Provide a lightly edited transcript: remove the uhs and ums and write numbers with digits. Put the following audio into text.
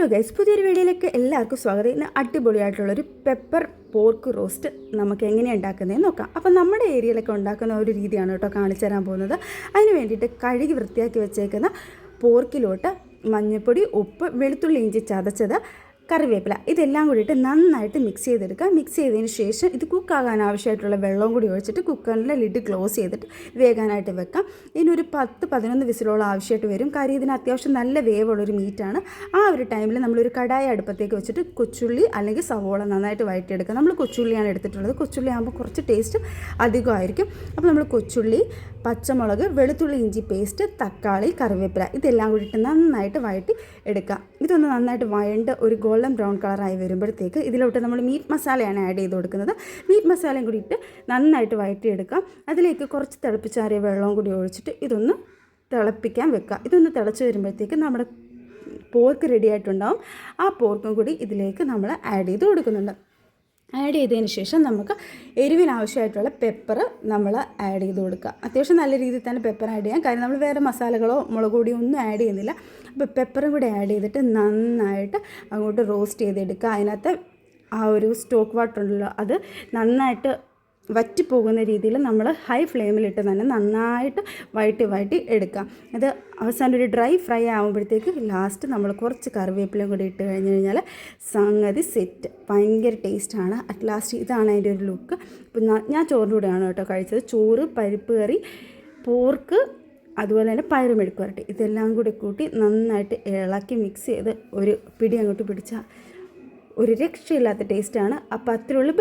Hello guys, പുതിയൊരു വീഡിയോയിലേക്ക് എല്ലാവർക്കും സ്വാഗതം. ഇന്ന് അടിപൊളിയായിട്ടുള്ളൊരു പെപ്പർ പോർക്ക് റോസ്റ്റ് നമുക്ക് എങ്ങനെയാണ് ഉണ്ടാക്കുന്നതെന്ന് നോക്കാം. അപ്പോൾ നമ്മുടെ ഏരിയയിലൊക്കെ ഉണ്ടാക്കുന്ന ഒരു രീതിയാണ് കേട്ടോ കാണിച്ചു തരാൻ പോകുന്നത്. അതിന് വേണ്ടിയിട്ട് കഴുകി വൃത്തിയാക്കി വെച്ചേക്കുന്ന പോർക്കിലോട്ട് മഞ്ഞൾപ്പൊടി, ഉപ്പ്, വെളുത്തുള്ളി, ഇഞ്ചി ചതച്ചത്, കറിവേപ്പില ഇതെല്ലാം കൂടിയിട്ട് നന്നായിട്ട് മിക്സ് ചെയ്തെടുക്കുക. മിക്സ് ചെയ്തതിന് ശേഷം ഇത് കുക്കാകാൻ ആവശ്യമായിട്ടുള്ള വെള്ളവും കൂടി ഒഴിച്ചിട്ട് കുക്കറിൻ്റെ ലിഡ് ക്ലോസ് ചെയ്തിട്ട് വേകാനായിട്ട് വെക്കാം. ഇതിനൊരു 10-11 വിസിലോളം ആവശ്യമായിട്ട് വരും. കാര്യം ഇതിന് അത്യാവശ്യം നല്ല വേവുള്ളൊരു മീറ്റാണ്. ആ ഒരു ടൈമിൽ നമ്മളൊരു കടായി അടുപ്പത്തേക്ക് വെച്ചിട്ട് കൊച്ചുള്ളി അല്ലെങ്കിൽ സവോള നന്നായിട്ട് വഴറ്റിയെടുക്കുക. നമ്മൾ കൊച്ചുള്ളിയാണ് എടുത്തിട്ടുള്ളത്. കൊച്ചുള്ളി ആകുമ്പോൾ കുറച്ച് ടേസ്റ്റ് അധികമായിരിക്കും. അപ്പോൾ നമ്മൾ കൊച്ചുള്ളി, പച്ചമുളക്, വെളുത്തുള്ളി, ഇഞ്ചി പേസ്റ്റ്, തക്കാളി, കറിവേപ്പില ഇതെല്ലാം കൂടിയിട്ട് നന്നായിട്ട് വഴറ്റി എടുക്കാം. ഇതൊന്ന് നന്നായിട്ട് വഴണ്ട് ഒരു ഗോൾഡൻ ബ്രൗൺ കളറായി വരുമ്പോഴത്തേക്ക് ഇതിലോട്ട് നമ്മൾ മീറ്റ് മസാലയാണ് ആഡ് ചെയ്ത് കൊടുക്കുന്നത്. മീറ്റ് മസാലയും കൂടി ഇട്ട് നന്നായിട്ട് വഴറ്റിയെടുക്കാം. അതിലേക്ക് കുറച്ച് തിളപ്പിച്ചാറിയ വെള്ളവും കൂടി ഒഴിച്ചിട്ട് ഇതൊന്ന് തിളപ്പിക്കാൻ വെക്കുക. ഇതൊന്ന് തിളച്ച് വരുമ്പോഴത്തേക്ക് നമ്മുടെ പോർക്ക് റെഡി ആയിട്ടുണ്ടാവും. ആ പോർക്കും കൂടി ഇതിലേക്ക് നമ്മൾ ആഡ് ചെയ്ത് കൊടുക്കുന്നുണ്ട്. ആഡ് ചെയ്തതിന് ശേഷം നമുക്ക് എരിവിനാവശ്യമായിട്ടുള്ള പെപ്പർ നമ്മൾ ആഡ് ചെയ്ത് കൊടുക്കുക. അത്യാവശ്യം നല്ല രീതിയിൽ തന്നെ പെപ്പർ ആഡ് ചെയ്യാം. കാര്യം നമ്മൾ വേറെ മസാലകളോ മുളക് പൊടിയോ ഒന്നും ആഡ് ചെയ്യുന്നില്ല. അപ്പോൾ പെപ്പറും കൂടി ആഡ് ചെയ്തിട്ട് നന്നായിട്ട് അങ്ങോട്ട് റോസ്റ്റ് ചെയ്തെടുക്കുക. അതിനകത്ത് ആ ഒരു സ്റ്റോക്ക് വാട്ടർ ഉണ്ടല്ലോ അത് നന്നായിട്ട് വറ്റിപ്പോകുന്ന രീതിയിൽ നമ്മൾ ഹൈ ഫ്ലെയിമിലിട്ട് തന്നെ നന്നായിട്ട് വഴറ്റി എടുക്കാം. അത് അവസാനം ഒരു ഡ്രൈ ഫ്രൈ ആകുമ്പോഴത്തേക്ക് ലാസ്റ്റ് നമ്മൾ കുറച്ച് കറിവേപ്പിലയും കൂടി ഇട്ട് കഴിഞ്ഞാൽ സംഗതി സെറ്റ്. ഭയങ്കര ടേസ്റ്റാണ്. അറ്റ് ലാസ്റ്റ് ഇതാണ് അതിൻ്റെ ഒരു ലുക്ക്. ഇപ്പം ഞാൻ ചോറിൻ്റെ കൂടെയാണ് കേട്ടോ കഴിച്ചത്. ചോറ്, പരിപ്പ് കറി, പോർക്ക്, അതുപോലെ തന്നെ പയറ് മെഴുക്ക് വരട്ടി ഇതെല്ലാം കൂടി കൂട്ടി നന്നായിട്ട് ഇളക്കി മിക്സ് ചെയ്ത് ഒരു പിടി അങ്ങോട്ട് പിടിച്ചാൽ ഒരു രക്ഷയില്ലാത്ത ടേസ്റ്റാണ്. അപ്പോൾ അത്രയുള്ളൂ.